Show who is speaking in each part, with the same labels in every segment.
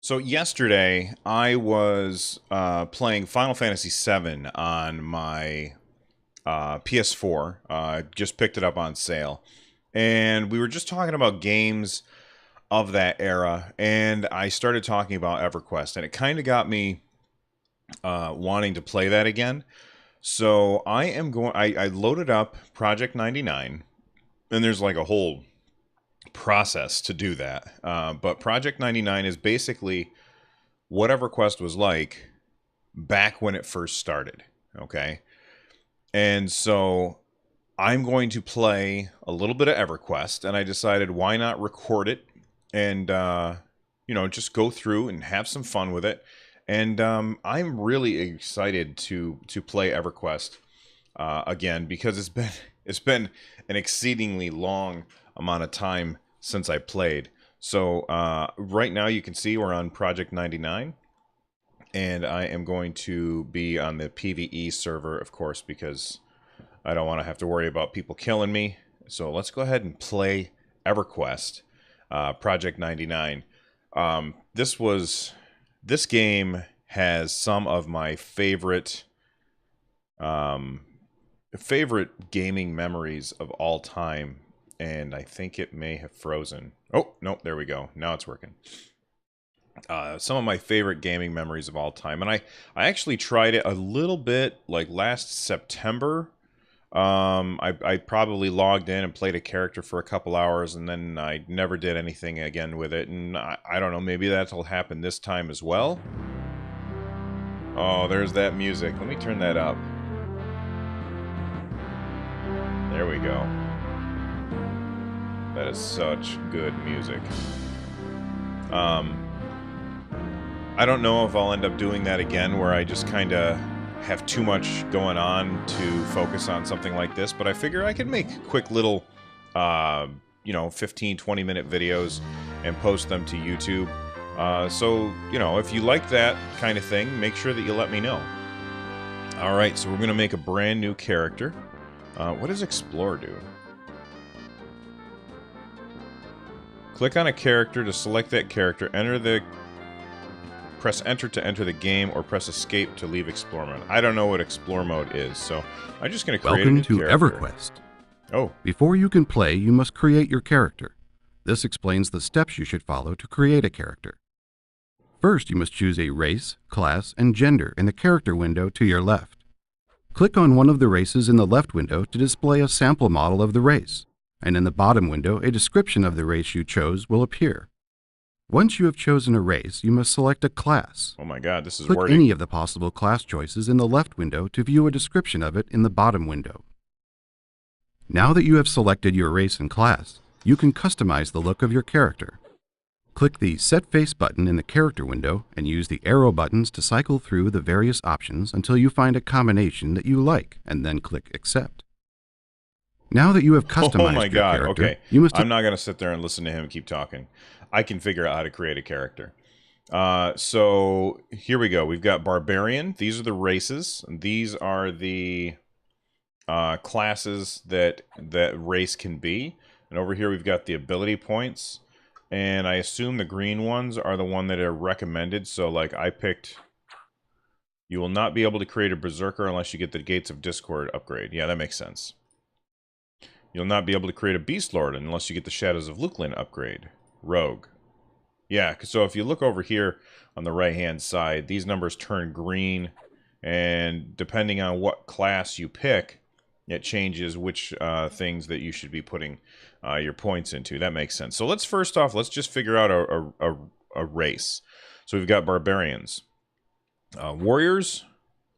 Speaker 1: So yesterday I was playing Final Fantasy VII on my PS4. Just picked it up on sale, and we were just talking about games of that era. And I started talking about EverQuest, and it kind of got me wanting to play that again. So I am going. I loaded up Project 99, and there's like a whole process to do that. But Project 99 is basically what EverQuest was like back when it first started. Okay. And so I'm going to play a little bit of EverQuest, and I decided why not record it and, just go through and have some fun with it. And I'm really excited to play EverQuest again because it's been an exceedingly long amount of time since I played. So right now you can see we're on Project 99, and I am going to be on the PvE server, of course, because I don't want to have to worry about people killing me. So let's go ahead and play EverQuest, Project 99. This game has some of my um, favorite gaming memories of all time, and I think it may have frozen. Oh, no, there we go. Now it's working. Some of my favorite gaming memories of all time, and I actually tried it a little bit like last September. I probably logged in and played a character for a couple hours, and then I never did anything again with it. And I don't know, maybe that'll happen this time as well. Oh, there's that music. Let me turn that up. There we go. That is such good music. I don't know if I'll end up doing that again, where I just kind of have too much going on to focus on something like this, but I figure I can make quick little, 15, 20-minute videos and post them to YouTube. So, if you like that kind of thing, make sure that you let me know. Alright, so we're going to make a brand new character. What does Explore do? Click on a character to select that character, press enter to enter the game, or press escape to leave explore mode. I don't know what explore mode is, so I'm just going to create a new character.
Speaker 2: Welcome to EverQuest.
Speaker 1: Oh.
Speaker 2: Before you can play, you must create your character. This explains the steps you should follow to create a character. First, you must choose a race, class, and gender in the character window to your left. Click on one of the races in the left window to display a sample model of the race, and in the bottom window, a description of the race you chose will appear. Once you have chosen a race, you must select a class.
Speaker 1: Oh my god, this is
Speaker 2: Click
Speaker 1: wording.
Speaker 2: any of the possible class choices in the left window to view a description of it in the bottom window. Now that you have selected your race and class, you can customize the look of your character. Click the Set Face button in the character window and use the arrow buttons to cycle through the various options until you find a combination that you like, and then click Accept. Now that you have customized your character,
Speaker 1: okay.
Speaker 2: You must...
Speaker 1: I'm not going to sit there and listen to him keep talking. I can figure out how to create a character. So here we go. We've got Barbarian. These are the races. These are the classes that race can be. And over here we've got the ability points. And I assume the green ones are the one that are recommended. So like I picked... You will not be able to create a Berserker unless you get the Gates of Discord upgrade. Yeah, that makes sense. You'll not be able to create a Beast Lord unless you get the Shadows of Luklin upgrade. Rogue. Yeah, so if you look over here on the right-hand side, these numbers turn green, and depending on what class you pick, it changes which things that you should be putting your points into. That makes sense. So let's just figure out a race. So we've got Barbarians. Warriors...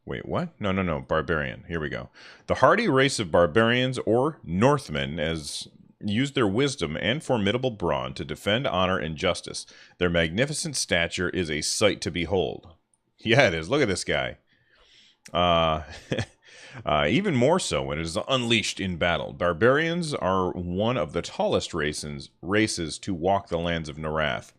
Speaker 1: Wait, what? No. Barbarian. Here we go. The hardy race of barbarians, or Northmen, use their wisdom and formidable brawn to defend honor and justice. Their magnificent stature is a sight to behold. Yeah, it is. Look at this guy. Even more so when it is unleashed in battle. Barbarians are one of the tallest races to walk the lands of Norath.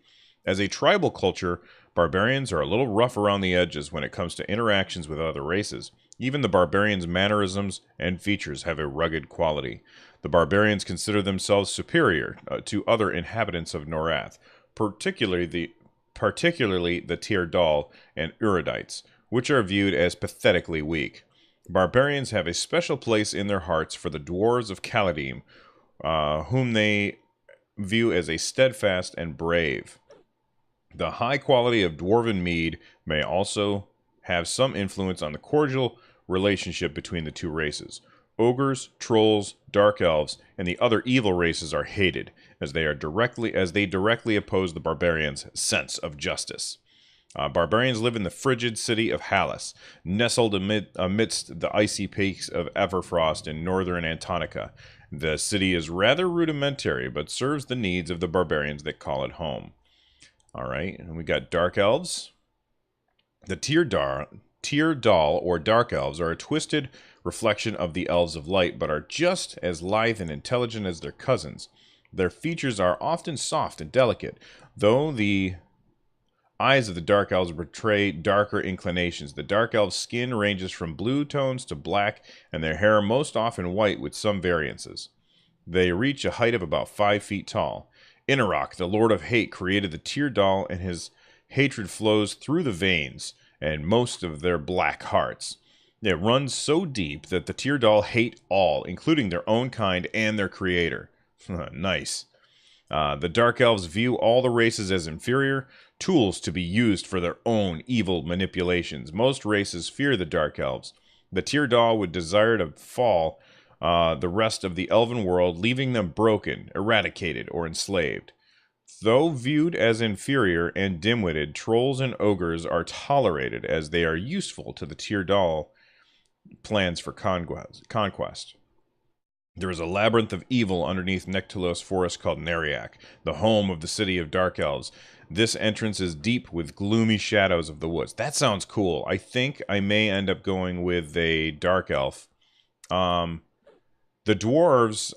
Speaker 1: As a tribal culture, barbarians are a little rough around the edges when it comes to interactions with other races. Even the barbarians' mannerisms and features have a rugged quality. The barbarians consider themselves superior to other inhabitants of Norath, particularly particularly the Tyrdal and Uridites, which are viewed as pathetically weak. Barbarians have a special place in their hearts for the dwarves of Khaladim, whom they view as a steadfast and brave. The high quality of dwarven mead may also have some influence on the cordial relationship between the two races. Ogres, trolls, dark elves, and the other evil races are hated, as they directly oppose the barbarians' sense of justice. Barbarians live in the frigid city of Hallis, nestled amidst the icy peaks of Everfrost in northern Antonica. The city is rather rudimentary, but serves the needs of the barbarians that call it home. All right, and we got dark elves. The Tyrdal, or dark elves, are a twisted reflection of the elves of light, but are just as lithe and intelligent as their cousins. Their features are often soft and delicate, though the eyes of the dark elves portray darker inclinations. The dark elves' skin ranges from blue tones to black, and their hair most often white with some variances. They reach a height of about 5 feet tall. Inarok, the Lord of Hate, created the Tyrdal, and his hatred flows through the veins and most of their black hearts. It runs so deep that the Tyrdal hate all, including their own kind and their creator. Nice. The Dark Elves view all the races as inferior, tools to be used for their own evil manipulations. Most races fear the Dark Elves. The Tyrdal would desire to fall the rest of the elven world, leaving them broken, eradicated, or enslaved. Though viewed as inferior and dim-witted, trolls and ogres are tolerated as they are useful to the Tyrdal plans for conquest. There is a labyrinth of evil underneath Nectalos Forest called Neriak, the home of the city of Dark Elves. This entrance is deep with gloomy shadows of the woods. That sounds cool. I think I may end up going with a Dark Elf. The dwarves,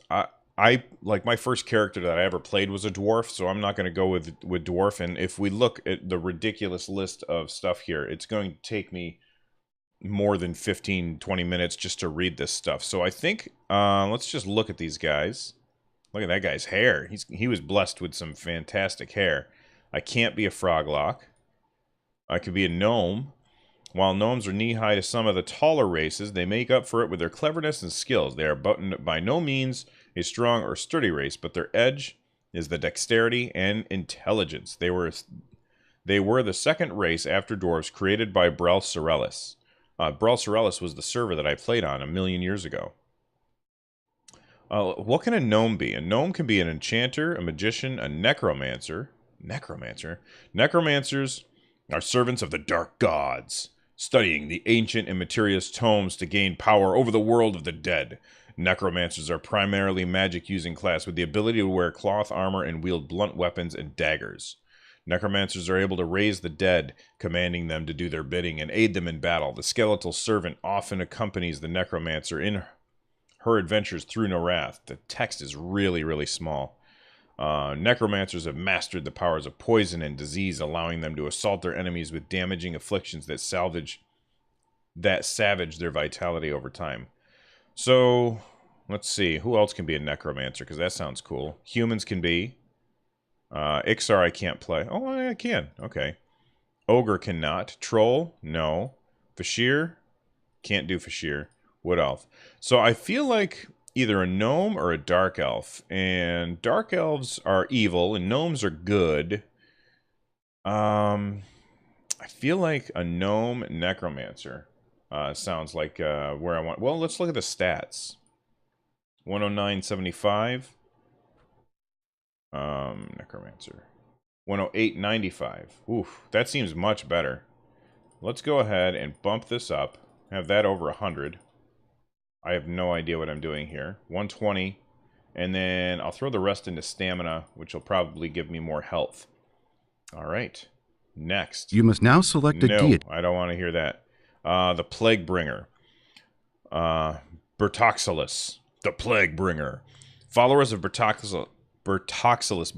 Speaker 1: I like, my first character that I ever played was a dwarf, so I'm not going to go with dwarf. And if we look at the ridiculous list of stuff here, it's going to take me more than 15-20 minutes just to read this stuff. So I think let's just look at these guys. Look at that guy's hair. He was blessed with some fantastic hair. I can't be a froglock. I could be a gnome. While gnomes are knee-high to some of the taller races, they make up for it with their cleverness and skills. They are by no means a strong or sturdy race, but their edge is the dexterity and intelligence. They were the second race after dwarves created by Brel Sorellis. Brel Sorellis was the server that I played on 1,000,000 years ago. What can a gnome be? A gnome can be an enchanter, a magician, a necromancer. Necromancers are servants of the dark gods, studying the ancient and mysterious tomes to gain power over the world of the dead. Necromancers are primarily magic-using class with the ability to wear cloth armor and wield blunt weapons and daggers. Necromancers are able to raise the dead, commanding them to do their bidding and aid them in battle. The skeletal servant often accompanies the necromancer in her adventures through Norath. The text is really, really small. Necromancers have mastered the powers of poison and disease, allowing them to assault their enemies with damaging afflictions that savage their vitality over time. So, let's see. Who else can be a necromancer? Because that sounds cool. Humans can be. Ixar I can't play. Oh, I can. Okay. Ogre cannot. Troll? No. Fashir? Can't do Fashir. Wood Elf. So I feel like either a gnome or a dark elf. And dark elves are evil and gnomes are good. I feel like a gnome necromancer sounds like where I want. Well, let's look at the stats. 109.75. Necromancer. 108.95. Oof, that seems much better. Let's go ahead and bump this up. Have that over 100. I have no idea what I'm doing here. 120. And then I'll throw the rest into stamina, which will probably give me more health. All right. Next.
Speaker 2: You must now select a deity.
Speaker 1: I don't want to hear that. The Plague Bringer. Bertoxilus. The Plague Bringer. Followers of Bertoxilus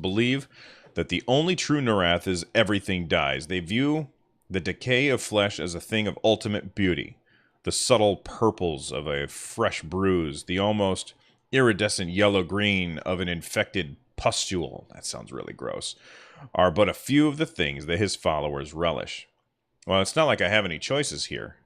Speaker 1: believe that the only true Norath is everything dies. They view the decay of flesh as a thing of ultimate beauty. The subtle purples of a fresh bruise, the almost iridescent yellow-green of an infected pustule. That sounds really gross. are but a few of the things that his followers relish. Well, it's not like I have any choices here.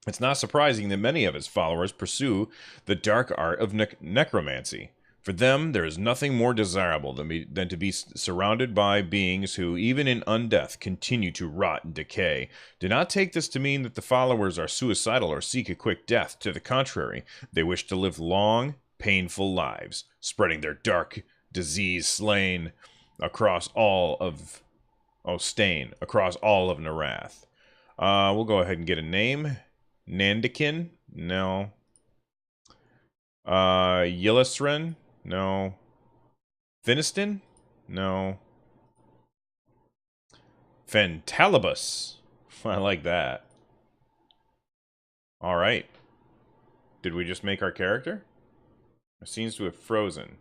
Speaker 1: It's not surprising that many of his followers pursue the dark art of necromancy. For them, there is nothing more desirable than to be surrounded by beings who, even in undeath, continue to rot and decay. Do not take this to mean that the followers are suicidal or seek a quick death. To the contrary, they wish to live long, painful lives, spreading their dark disease slain across all of across all of Narath. We'll go ahead and get a name. Nandikin? No. Yillisren? No. Finiston? No. Fentalibus. I like that. Alright. Did we just make our character? It seems to have frozen.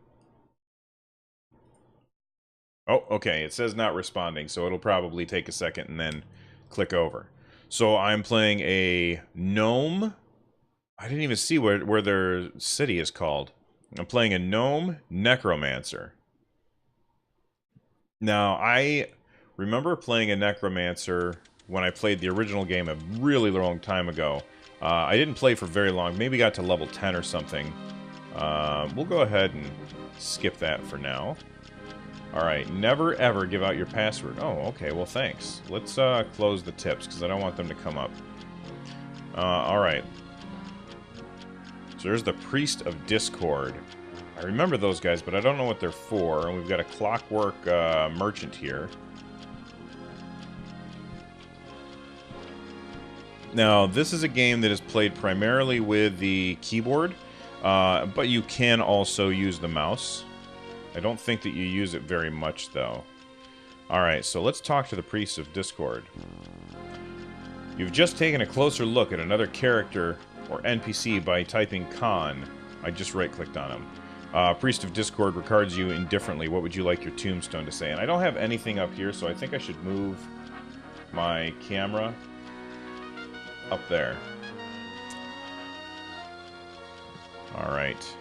Speaker 1: Oh, okay. It says not responding, so it'll probably take a second and then click over. So I'm playing a gnome. I didn't even see where their city is called. I'm playing a gnome necromancer. Now, I remember playing a necromancer when I played the original game a really long time ago. I didn't play for very long. Maybe got to level 10 or something. We'll go ahead and skip that for now. Alright, never ever give out your password. Oh, okay, well thanks. Let's close the tips, because I don't want them to come up. Alright. So there's the Priest of Discord. I remember those guys, but I don't know what they're for. And we've got a clockwork merchant here. Now, this is a game that is played primarily with the keyboard, but you can also use the mouse. I don't think that you use it very much, though. Alright, so let's talk to the Priest of Discord. You've just taken a closer look at another character or NPC by typing Khan. I just right-clicked on him. Priest of Discord regards you indifferently. What would you like your tombstone to say? And I don't have anything up here, so I think I should move my camera up there. Alright.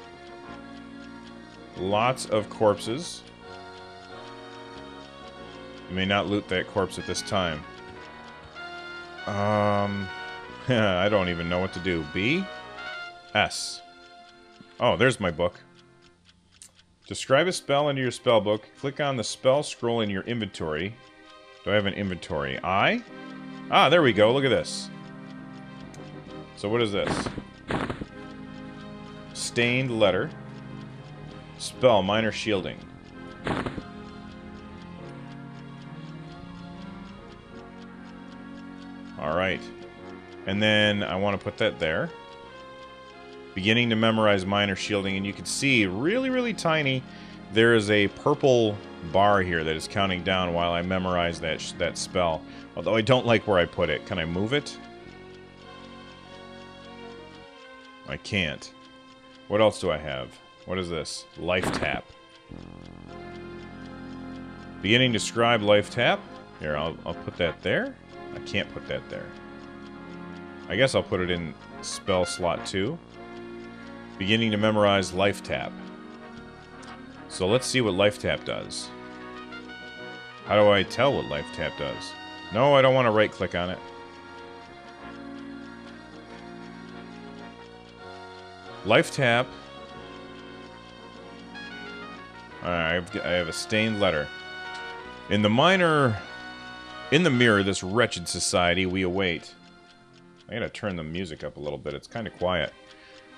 Speaker 1: Lots of corpses. You may not loot that corpse at this time. I don't even know what to do. B? S. Oh, there's my book. Describe a spell into your spell book. Click on the spell scroll in your inventory. Do I have an inventory? I? Ah, there we go. Look at this. So what is this? Stained letter. Spell, minor shielding. Alright. And then I want to put that there. Beginning to memorize minor shielding, and you can see, really tiny, there is a purple bar here that is counting down while I memorize that spell. Although I don't like where I put it. Can I move it? I can't. What else do I have? What is this? Life tap. Beginning to scribe life tap. Here, I'll put that there. I can't put that there. I guess I'll put it in spell slot 2. Beginning to memorize life tap. So let's see what life tap does. How do I tell what life tap does? No, I don't want to right click on it. Life tap. I have a stained letter. In the mirror, this wretched society we await. I gotta turn the music up a little bit. It's kind of quiet.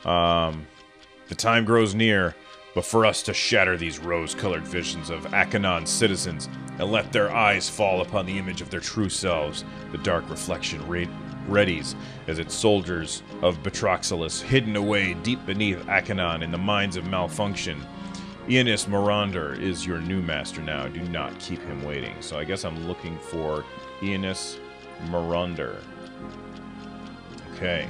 Speaker 1: The time grows near, but for us to shatter these rose-colored visions of Ak'Anon citizens and let their eyes fall upon the image of their true selves, the dark reflection readies as its soldiers of Betroxylus, hidden away deep beneath Ak'Anon in the mines of malfunction. Ionis Moronder is your new master now. Do not keep him waiting. So I guess I'm looking for Ionis Moronder. Okay.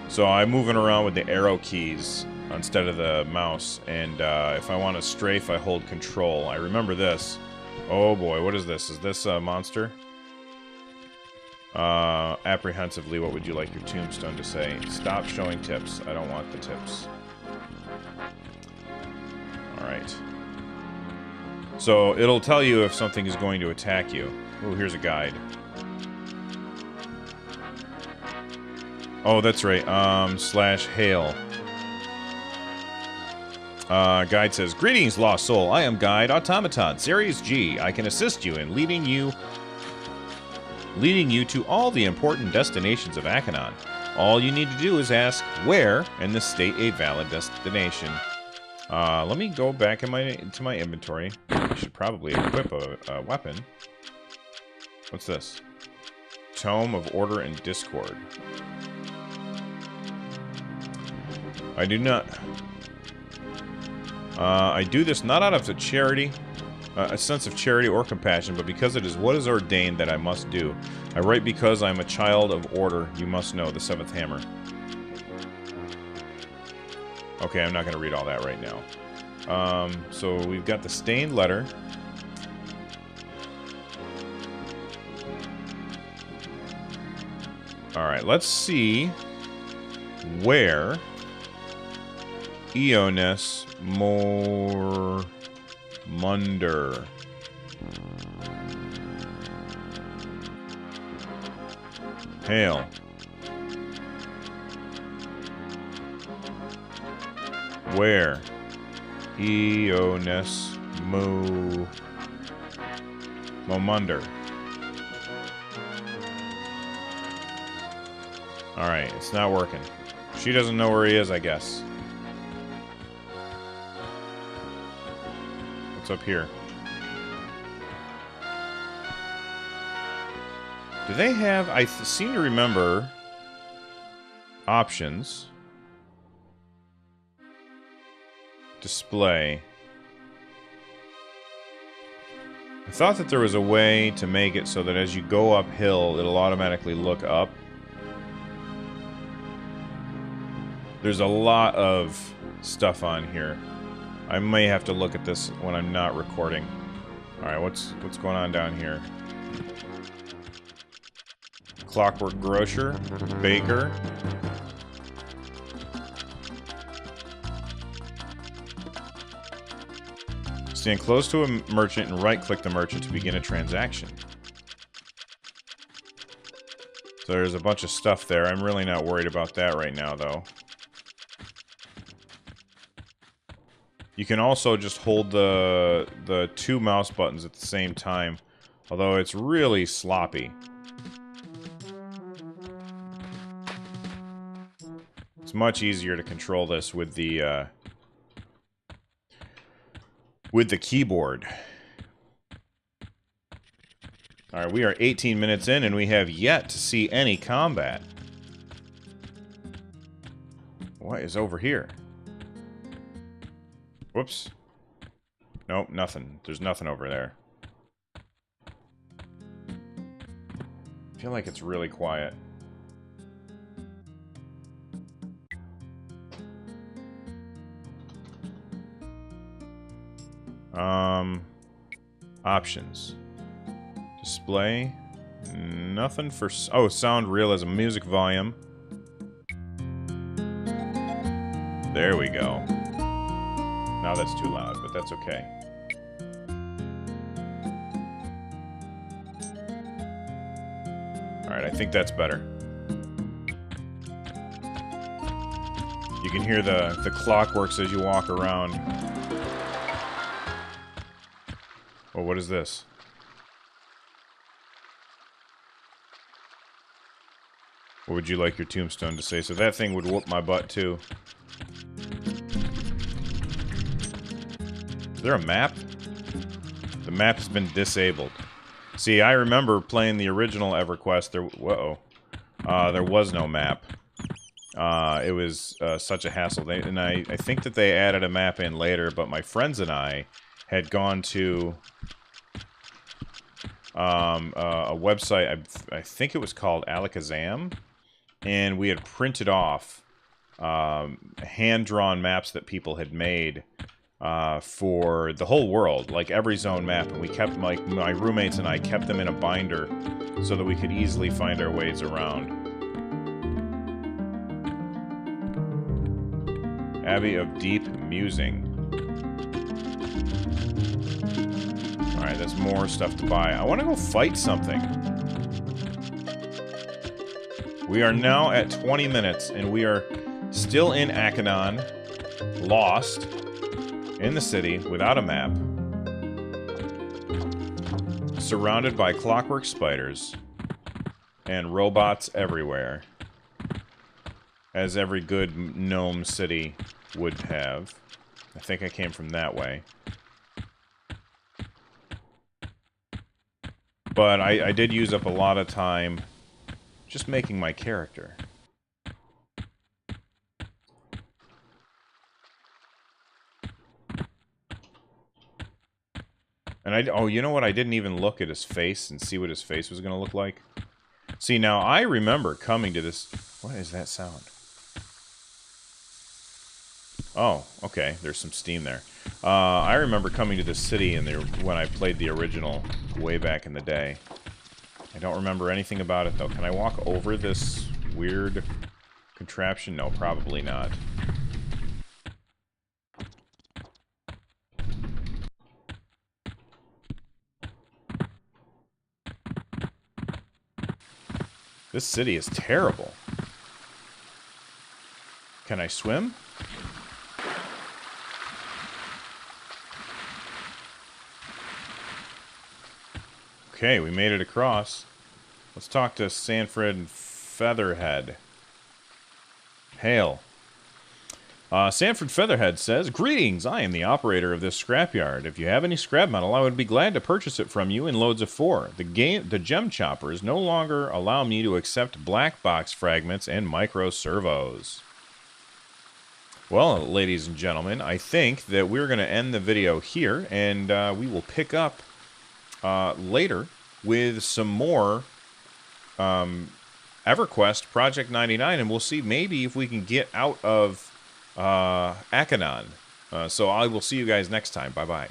Speaker 1: So I'm moving around with the arrow keys instead of the mouse, and if I want to strafe, I hold control. I remember this. Oh boy, what is this? Is this a monster? Apprehensively, what would you like your tombstone to say? Stop showing tips. I don't want the tips. Alright. So it'll tell you if something is going to attack you. Oh, here's a guide. Oh, that's right. Slash hail. Guide says, "Greetings, lost soul. I am Guide Automaton, Series G. I can assist you in leading you to all the important destinations of Ak'Anon. All you need to do is ask where and the state a valid destination." Let me go back into my inventory. I should probably equip a weapon. What's this? Tome of Order and Discord. I do not... I do this not out of a sense of charity or compassion, but because it is what is ordained that I must do. I write because I am a child of order. You must know the seventh hammer. Okay, I'm not going to read all that right now. So we've got the stained letter. Alright, let's see where Eonis Munder. Hail. Where? Eonis Momunder. Alright, it's not working. She doesn't know where he is, I guess. What's up here? Do they have... I seem to remember... options. Display. I thought that there was a way to make it so that as you go uphill, it'll automatically look up. There's a lot of stuff on here. I may have to look at this when I'm not recording. Alright, what's going on down here? Clockwork grocer, baker. Stand close to a merchant and right-click the merchant to begin a transaction. So there's a bunch of stuff there. I'm really not worried about that right now, though. You can also just hold the two mouse buttons at the same time, although it's really sloppy. It's much easier to control this with the keyboard. Alright, we are 18 minutes in and we have yet to see any combat. What is over here? Whoops. Nope, nothing. There's nothing over there. I feel like it's really quiet. Options. Display. Nothing for... Oh, sound realism. Music volume. There we go. Now that's too loud, but that's okay. Alright, I think that's better. You can hear the clockworks as you walk around. Oh, what is this? What would you like your tombstone to say? So that thing would whoop my butt, too. Is there a map? The map has been disabled. See, I remember playing the original Everquest. There was no map. It was such a hassle. I think that they added a map in later, but my friends and I had gone to a website, I think it was called Alakazam, and we had printed off hand-drawn maps that people had made for the whole world, like every zone map, and we kept, like, my roommates and I kept them in a binder so that we could easily find our ways around. Abbey of Deep Musing. Alright, that's more stuff to buy. I want to go fight something. We are now at 20 minutes, and we are still in Ak'Anon, lost, in the city, without a map, surrounded by clockwork spiders, and robots everywhere, as every good gnome city would have. I think I came from that way. But I did use up a lot of time just making my character. And oh, you know what? I didn't even look at his face and see what his face was going to look like. See, now I remember coming to this... What is that sound? Oh, okay. There's some steam there. I remember coming to this city when I played the original way back in the day. I don't remember anything about it, though. Can I walk over this weird contraption? No, probably not. This city is terrible. Can I swim? Okay, we made it across. Let's talk to Sanford Featherhead. Hail. Sanford Featherhead says, "Greetings, I am the operator of this scrapyard. If you have any scrap metal, I would be glad to purchase it from you in loads of 4. The gem choppers no longer allow me to accept black box fragments and micro servos." Well, ladies and gentlemen, I think that we're going to end the video here, and we will pick up later with some more EverQuest Project 99, and we'll see maybe if we can get out of Ak'Anon. So I will see you guys next time. Bye-bye.